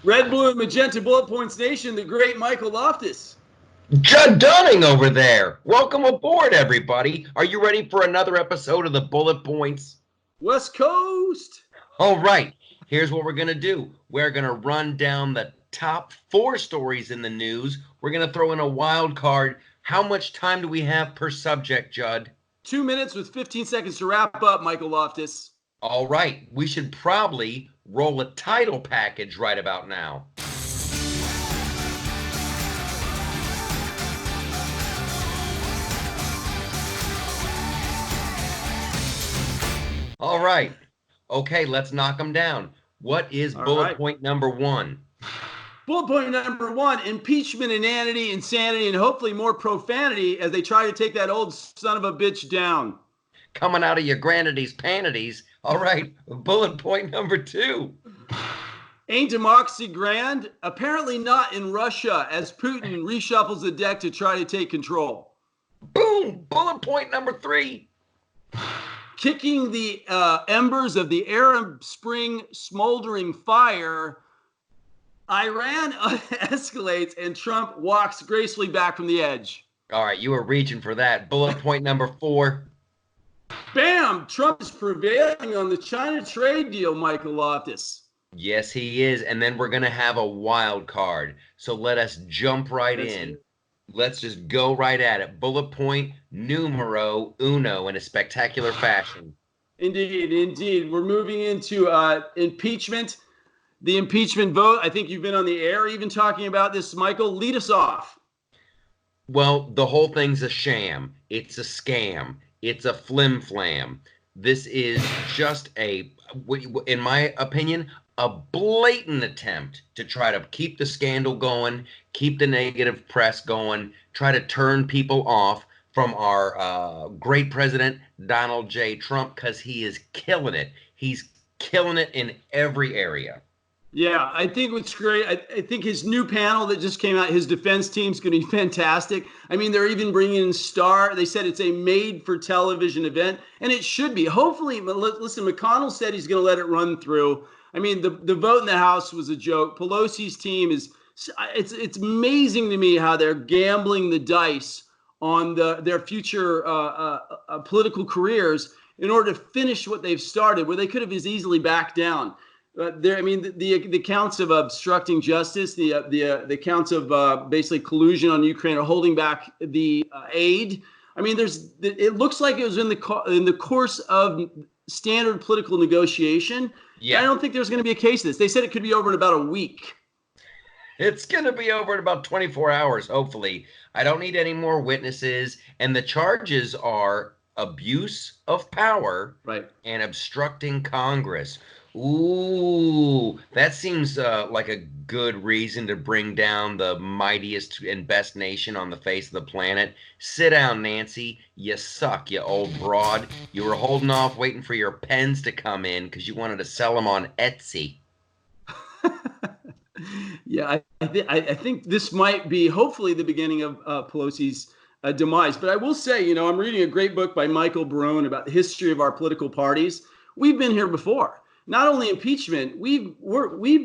Red, blue, and magenta Bullet Points Nation, the great Michael Loftus. Judd Dunning over there. Welcome aboard, everybody. Are you ready for another episode of the Bullet Points? West Coast. All right. Here's what we're going to do. We're going to run down the top 4 stories in the news. We're going to throw in a wild card. How much time do we have per subject, Judd? 2 minutes with 15 seconds to wrap up, Michael Loftus. All right. We should probably roll a title package right about now. All right. Okay, let's knock them down. What is bullet point number 1? Bullet point number 1, impeachment, insanity, and hopefully more profanity as they try to take that old son of a bitch down. Coming out of your granity's panities. All right, bullet point number 2. Ain't democracy grand? Apparently not in Russia as Putin reshuffles the deck to try to take control. Boom! Bullet point number 3. Kicking the embers of the Arab Spring smoldering fire, Iran escalates and Trump walks gracefully back from the edge. All right, you were reaching for that. Bullet point number 4. Bam! Trump is prevailing on the China trade deal, Michael Loftus. Yes, he is. And then we're going to have a wild card. So let us jump right in. Let's just go right at it. Bullet point numero uno in a spectacular fashion. Indeed. We're moving into impeachment. The impeachment vote. I think you've been on the air even talking about this, Michael. Lead us off. Well, the whole thing's a sham. It's a scam. It's a flim-flam. This is just in my opinion, a blatant attempt to try to keep the scandal going, keep the negative press going, try to turn people off from our great president, Donald J. Trump, because he is killing it. He's killing it in every area. Yeah, I think what's great, I think his new panel that just came out, his defense team's going to be fantastic. I mean, they're even bringing in Suhr. They said it's a made-for-television event, and it should be. Hopefully, listen, McConnell said he's going to let it run through. I mean, the vote in the House was a joke. Pelosi's team it's amazing to me how they're gambling the dice on their future political careers in order to finish what they've started, where they could have as easily backed down. The counts of obstructing justice, the counts of basically collusion on Ukraine, or holding back the aid. I mean, it looks like it was in the course of standard political negotiation. Yeah, I don't think there's going to be a case of this. They said it could be over in about a week. It's going to be over in about 24 hours, hopefully. I don't need any more witnesses. And the charges are abuse of power, right, and obstructing Congress. Ooh, that seems like a good reason to bring down the mightiest and best nation on the face of the planet. Sit down, Nancy. You suck, you old broad. You were holding off waiting for your pens to come in because you wanted to sell them on Etsy. Yeah, I think this might be hopefully the beginning of Pelosi's demise. But I will say, I'm reading a great book by Michael Barone about the history of our political parties. We've been here before. Not only impeachment, we've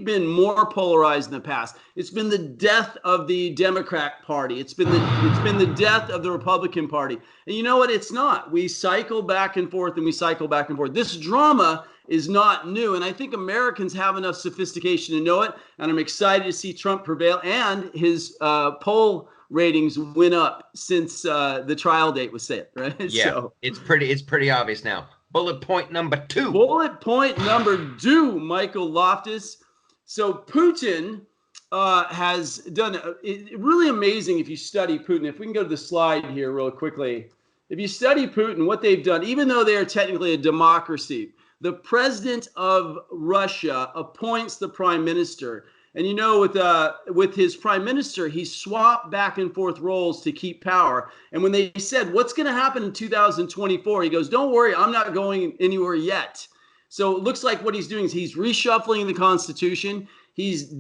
been more polarized in the past. It's been the death of the Democrat Party. It's been the death of the Republican Party. And you know what? It's not. We cycle back and forth and we cycle back and forth. This drama is not new. And I think Americans have enough sophistication to know it. And I'm excited to see Trump prevail and his poll ratings went up since the trial date was set, right? Yeah, so it's pretty obvious now. Bullet point number 2. Bullet point number 2, Michael Loftus. So Putin has done really amazing if you study Putin. If we can go to the slide here real quickly. If you study Putin, what they've done, even though they are technically a democracy, the president of Russia appoints the prime minister. And with his prime minister, he swapped back and forth roles to keep power. And when they said, what's going to happen in 2024? He goes, don't worry, I'm not going anywhere yet. So it looks like what he's doing is he's reshuffling the Constitution. He's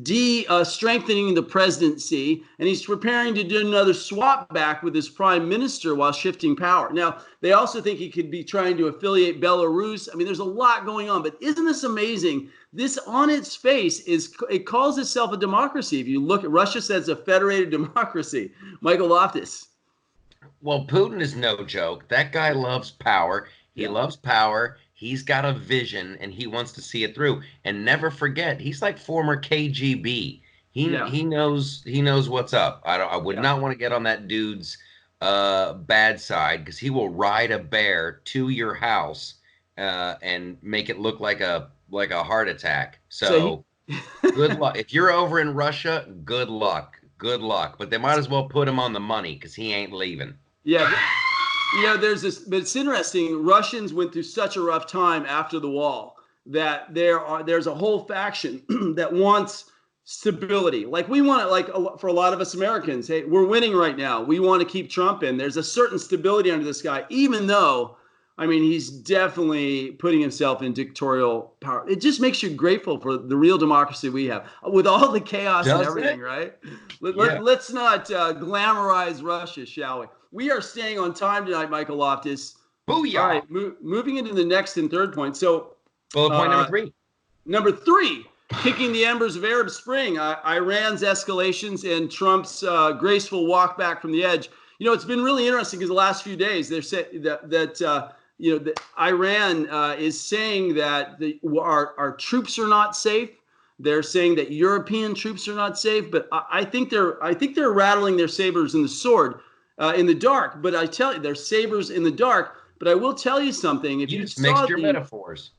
strengthening the presidency, and he's preparing to do another swap back with his prime minister while shifting power. Now, they also think he could be trying to affiliate Belarus. I mean, there's a lot going on, but isn't this amazing? This on its face it calls itself a democracy. If you look at Russia, says a federated democracy. Michael Loftus. Well, Putin is no joke. That guy loves power. He loves power. He's got a vision, and he wants to see it through. And never forget, he's like former KGB. He knows what's up. I would not want to get on that dude's bad side, because he will ride a bear to your house and make it look like a heart attack. So good luck. If you're over in Russia, good luck. Good luck. But they might as well put him on the money, because he ain't leaving. Yeah. There's this, but it's interesting. Russians went through such a rough time after the wall that there's a whole faction that wants stability. Like we want it, like for a lot of us Americans, hey, we're winning right now. We want to keep Trump in. There's a certain stability under this guy, even though, I mean, he's definitely putting himself in dictatorial power. It just makes you grateful for the real democracy we have with all the chaos and everything, right? Let's not glamorize Russia, shall we? We are staying on time tonight, Michael Loftus. Booyah! All right, moving into the next and third point. So, bullet point number 3. Number 3, kicking the embers of Arab Spring, Iran's escalations and Trump's graceful walk back from the edge. You know, it's been really interesting because the last few days they're saying that Iran is saying that our troops are not safe. They're saying that European troops are not safe, but I think they're rattling their sabers in the sword. In the dark, but I tell you, they're sabers in the dark. But I will tell you something. If you just mixed your metaphors.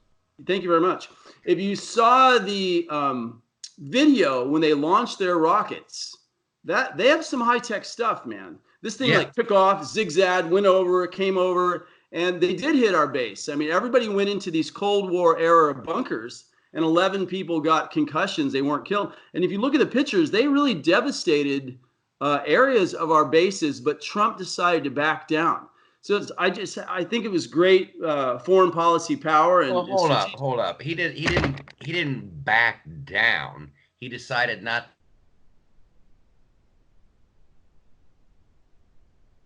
Thank you very much. If you saw the video when they launched their rockets, that they have some high tech stuff, man. This thing like took off, zigzagged, went over, came over, and they did hit our base. I mean, everybody went into these Cold War era bunkers, and 11 people got concussions. They weren't killed. And if you look at the pictures, they really devastated areas of our bases, but Trump decided to back down. So I think it was great foreign policy power. And hold up. He didn't back down. He decided not.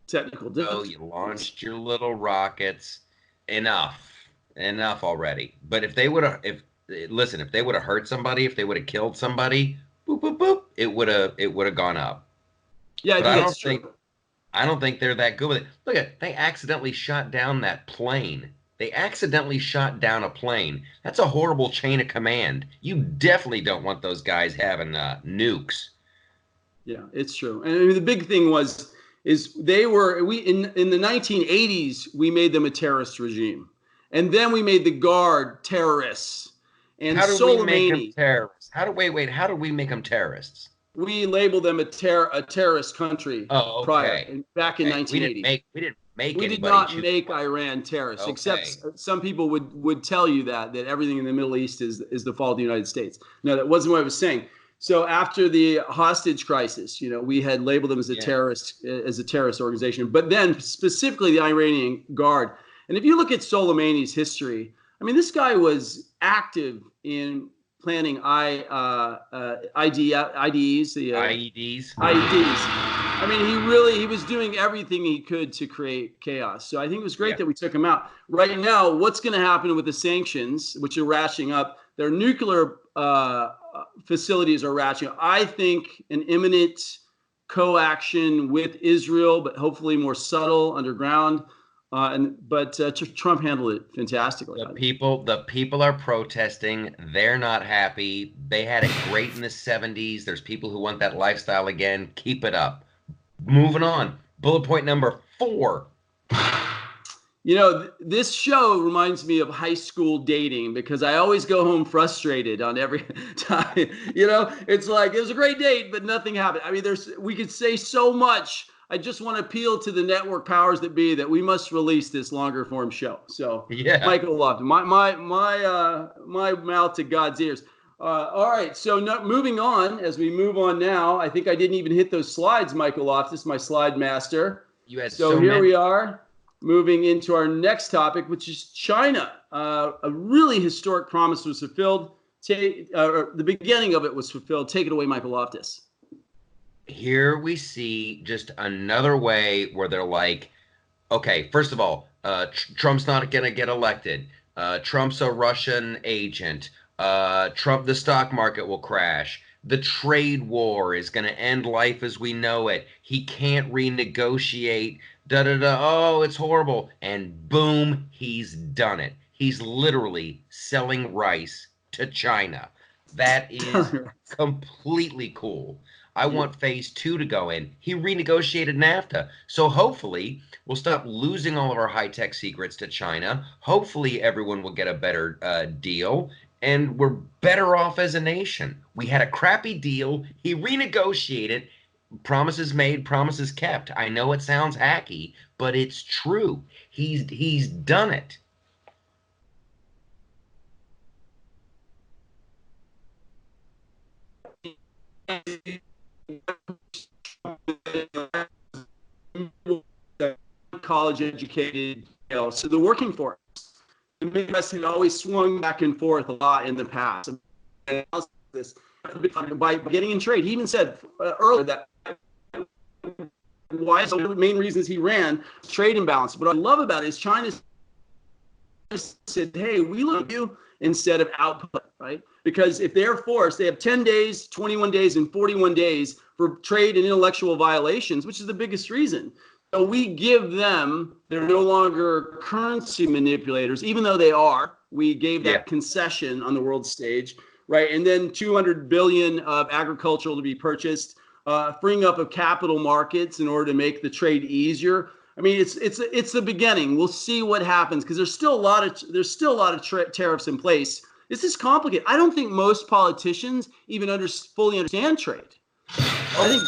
Technical difficulty. You launched your little rockets. Enough already. But if they would have hurt somebody, if they would have killed somebody, boop boop boop, it would have gone up. Yeah, I don't think they're that good with it. Look they accidentally shot down that plane. They accidentally shot down a plane. That's a horrible chain of command. You definitely don't want those guys having nukes. Yeah, it's true. And I mean, the big thing in the 1980s we made them a terrorist regime, and then we made the Guard terrorists. And how do we make them terrorists? How do we make them terrorists? We labeled them a terrorist country prior, back in 1980. We did not make Iran terrorists, except some people would tell you that everything in the Middle East is the fault of the United States. No, that wasn't what I was saying. So after the hostage crisis, we had labeled them as a terrorist organization, but then specifically the Iranian Guard. And if you look at Soleimani's history, I mean, this guy was active in planning IEDs. I mean, he was doing everything he could to create chaos. So I think it was great that we took him out. Right now, what's going to happen with the sanctions, which are ratcheting up? Their nuclear facilities are ratcheting up. I think an imminent co-action with Israel, but hopefully more subtle underground. But Trump handled it fantastically. The people are protesting. They're not happy. They had it great in the 70s. There's people who want that lifestyle again. Keep it up. Moving on. Bullet point number 4. This show reminds me of high school dating because I always go home frustrated on every time. It's like it was a great date, but nothing happened. I mean, we could say so much. I just want to appeal to the network powers that be that we must release this longer form show. So, Michael Loftus, my mouth to God's ears. All right. So moving on, as we move on now, I think I didn't even hit those slides, Michael Loftus, my slide master. You had so here we are moving into our next topic, which is China. A really historic promise was fulfilled. the beginning of it was fulfilled. Take it away, Michael Loftus. Here we see just another way where they're like, okay, first of all, Trump's not going to get elected. Trump's a Russian agent. The stock market will crash. The trade war is going to end life as we know it. He can't renegotiate. Oh, it's horrible. And boom, he's done it. He's literally selling rice to China. That is completely cool. I want phase 2 to go in. He renegotiated NAFTA. So hopefully we'll stop losing all of our high-tech secrets to China. Hopefully everyone will get a better deal. And we're better off as a nation. We had a crappy deal. He renegotiated. Promises made, promises kept. I know it sounds hacky, but it's true. He's done it. College educated, so the working force. The Midwest had always swung back and forth a lot in the past. And this by getting in trade. He even said earlier that one of the main reasons he ran trade imbalance. But what I love about it is China said, hey, we look at you instead of output, right? Because if they're forced, they have 10 days, 21 days, and 41 days for trade and intellectual violations, which is the biggest reason. So we give them, they're no longer currency manipulators, even though they are. We gave that concession on the world stage, right? And then 200 billion of agricultural to be purchased, freeing up of capital markets in order to make the trade easier. I mean, it's the beginning. We'll see what happens because there's still a lot of tariffs in place. This is complicated. I don't think most politicians even fully understand trade. I think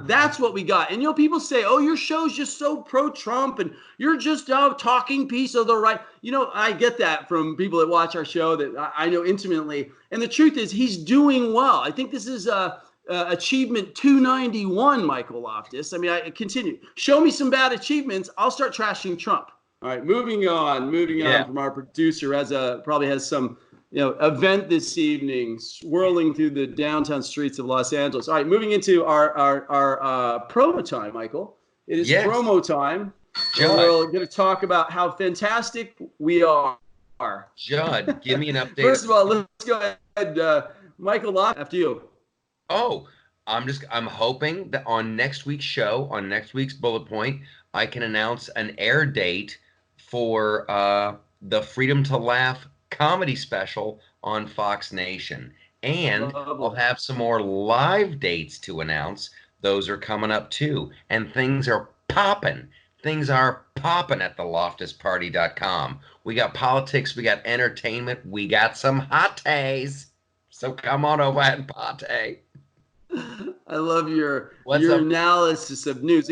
that's what we got. And people say, "Oh, your show's just so pro-Trump, and you're just a talking piece of the right." I get that from people that watch our show that I know intimately. And the truth is, he's doing well. I think this is achievement 291, Michael Loftus. I mean, I continue. Show me some bad achievements. I'll start trashing Trump. All right, moving on from our producer probably has some event this evening, swirling through the downtown streets of Los Angeles. All right, moving into our promo time, Michael. It is promo time. We're going to talk about how fantastic we are. Judd, give me an update. First of all, let's go ahead. Michael Loftus, after you. Oh, I'm hoping that on next week's show, on next week's Bullet Point, I can announce an air date for the Freedom to Laugh comedy special on Fox Nation. And I'll have some more live dates to announce. Those are coming up too. And things are popping. Things are popping at theloftusparty.com. We got politics, we got entertainment, we got some hot takes. So come on over and party. I love your analysis of news.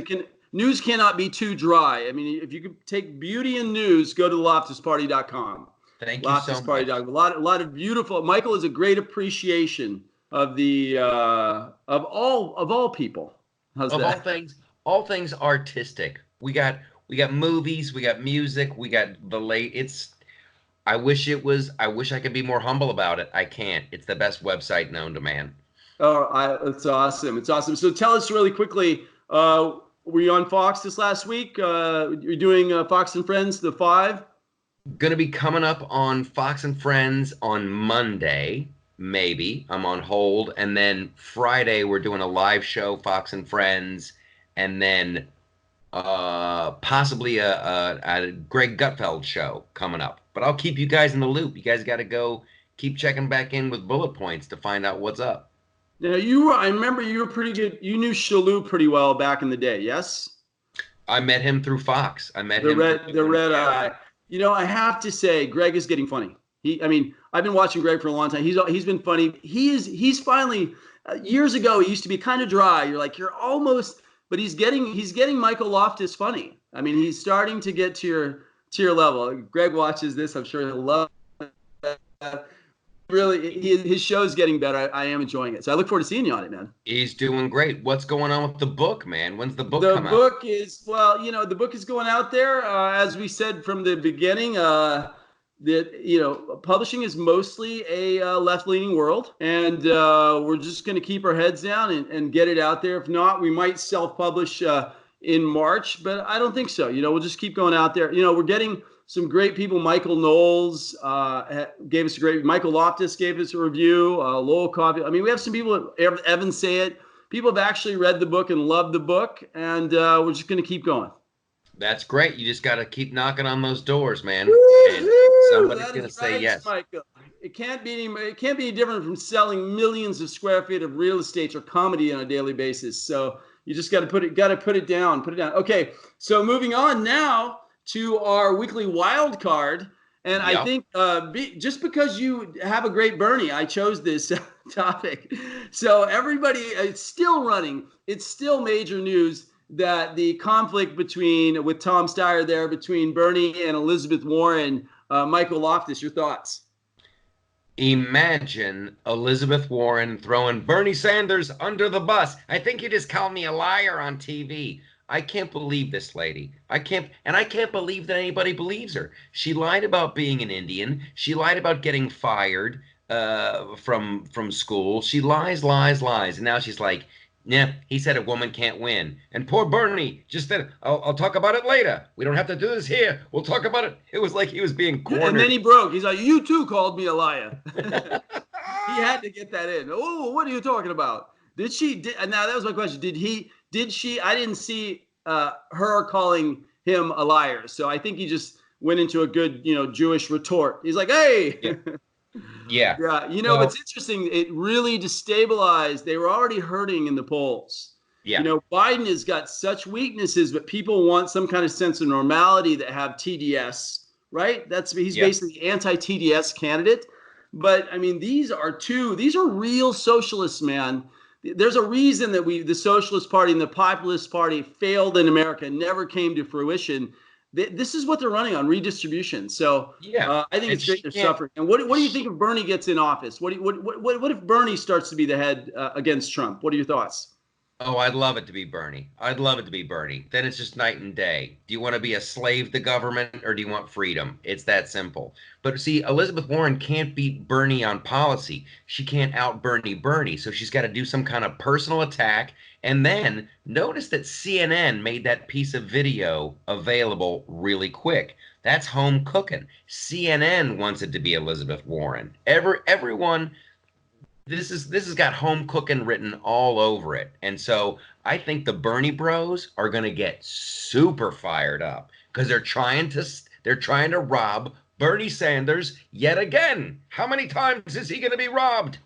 News cannot be too dry. I mean, if you could take beauty in news, go to theloftusparty.com. Thank you so much. A lot of beautiful. Michael is a great appreciation of the of all people. How's that? All things artistic. We got movies, we got music, we got I wish I could be more humble about it. I can't. It's the best website known to man. Oh, it's awesome. It's awesome. So tell us really quickly, were you on Fox this last week? You're doing Fox and Friends, the 5? Going to be coming up on Fox and Friends on Monday, maybe. I'm on hold. And then Friday, we're doing a live show, Fox and Friends. And then possibly a Greg Gutfeld show coming up. But I'll keep you guys in the loop. You guys got to go keep checking back in with bullet points to find out what's up. Now, I remember you were pretty good. You knew Shalhoub pretty well back in the day, yes? I met him through Fox. I met him. The Red Eye. I have to say, Greg is getting funny. I've been watching Greg for a long time. He's been funny. He's finally, years ago, he used to be kind of dry. You're almost, but he's getting Michael Loftus funny. I mean, he's starting to get to your level. Greg watches this. I'm sure he'll love it. Really, his show's getting better. I am enjoying it. So I look forward to seeing you on it, man. He's doing great. What's going on with the book, man? When's the book come out? The book is, the book is going out there. As we said from the beginning, that, publishing is mostly a left-leaning world, and we're just going to keep our heads down and get it out there. If not, we might self-publish in March, but I don't think so. We'll just keep going out there. We're getting some great people. Michael Knowles gave us Michael Loftus gave us a review. Lowell Coffey. I mean, we have some people, Evan Say It. People have actually read the book and loved the book, and we're just going to keep going. That's great. You just got to keep knocking on those doors, man. Woo-hoo! And somebody's going to say yes. Michael. It can't be any different from selling millions of square feet of real estate or comedy on a daily basis. So you just got to put it down. Okay. So moving on now to our weekly wild card. And I think just because you have a great Bernie, I chose this topic. So everybody, it's still running. It's still major news that the conflict with Tom Steyer there between Bernie and Elizabeth Warren. Michael Loftus, your thoughts? Imagine Elizabeth Warren throwing Bernie Sanders under the bus. I think you just called me a liar on TV. I can't believe this lady. I can't believe that anybody believes her. She lied about being an Indian. She lied about getting fired from school. She lies. And now she's like, yeah, he said a woman can't win. And poor Bernie just said, I'll talk about it later. We don't have to do this here. We'll talk about it. It was like he was being cornered. And then he broke. He's like, you too called me a liar. He had to get that in. Oh, what are you talking about? Now that was my question. Did she? I didn't see her calling him a liar. So I think he just went into a good, Jewish retort. He's like, hey. Yeah. It's interesting. It really destabilized. They were already hurting in the polls. Yeah. Biden has got such weaknesses, but people want some kind of sense of normality that have TDS, right? He's basically the anti-TDS candidate. But I mean, these are real socialists, man. There's a reason that the Socialist Party and the Populist Party failed in America and never came to fruition. This is what they're running on, redistribution. So I think it's great they're suffering. And what do you think if Bernie gets in office? What if Bernie starts to be the head against Trump? What are your thoughts? Oh, I'd love it to be Bernie. Then it's just night and day. Do you want to be a slave to government or do you want freedom? It's that simple. But see, Elizabeth Warren can't beat Bernie on policy. She can't out Bernie. So she's got to do some kind of personal attack. And then notice that CNN made that piece of video available really quick. That's home cooking. CNN wants it to be Elizabeth Warren. Everyone. This has got home cooking written all over it. And so I think the Bernie bros are going to get super fired up because they're trying to rob Bernie Sanders yet again. How many times is he going to be robbed?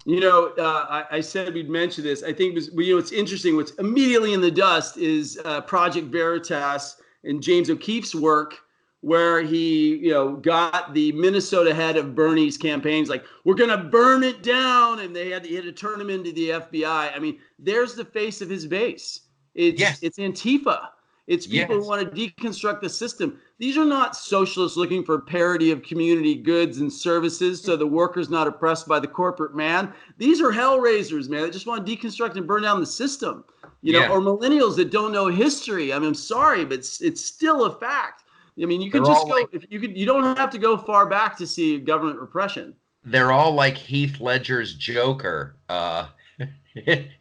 I said we'd mention this. I think it's interesting. What's immediately in the dust is Project Veritas and James O'Keefe's work, where he, got the Minnesota head of Bernie's campaigns, like, we're going to burn it down. And he had to turn him into the FBI. I mean, there's the face of his base. It's Antifa. It's people who want to deconstruct the system. These are not socialists looking for parity of community goods and services so the worker's not oppressed by the corporate man. These are hellraisers, man. They just want to deconstruct and burn down the system, or millennials that don't know history. I mean, I'm sorry, but it's still a fact. I mean, you can just go. You don't have to go far back to see government repression. They're all like Heath Ledger's Joker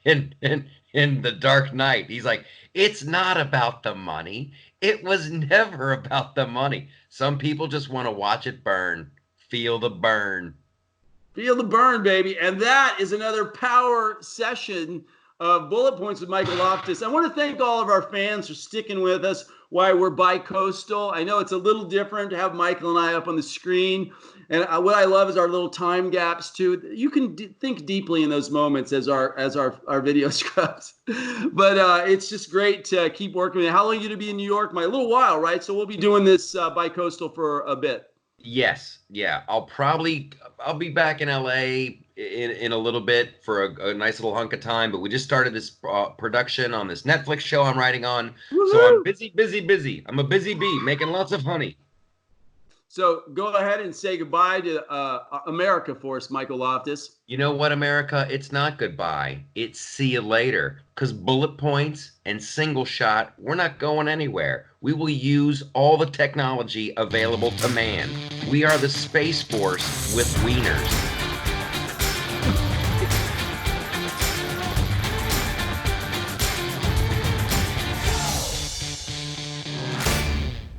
in The Dark Knight. He's like, it's not about the money. It was never about the money. Some people just want to watch it burn, feel the burn. Feel the burn, baby. And that is another power session of Bullet Points with Michael Loftus. I want to thank all of our fans for sticking with us while we're bi-coastal. I know it's a little different to have Michael and I up on the screen. And what I love is our little time gaps too. You can think deeply in those moments as our video scrubs. But it's just great to keep working with you. How long are you going to be in New York? A little while, right? So we'll be doing this bi-coastal for a bit. Yes. Yeah. I'll be back in LA in a little bit for a nice little hunk of time, but we just started this production on this Netflix show I'm writing on. Woo-hoo! So I'm busy. I'm a busy bee making lots of honey. So go ahead and say goodbye to America for us, Michael Loftus. You know what, America? It's not goodbye. It's see you later. Because bullet points and single shot, we're not going anywhere. We will use all the technology available to man. We are the Space Force with wieners.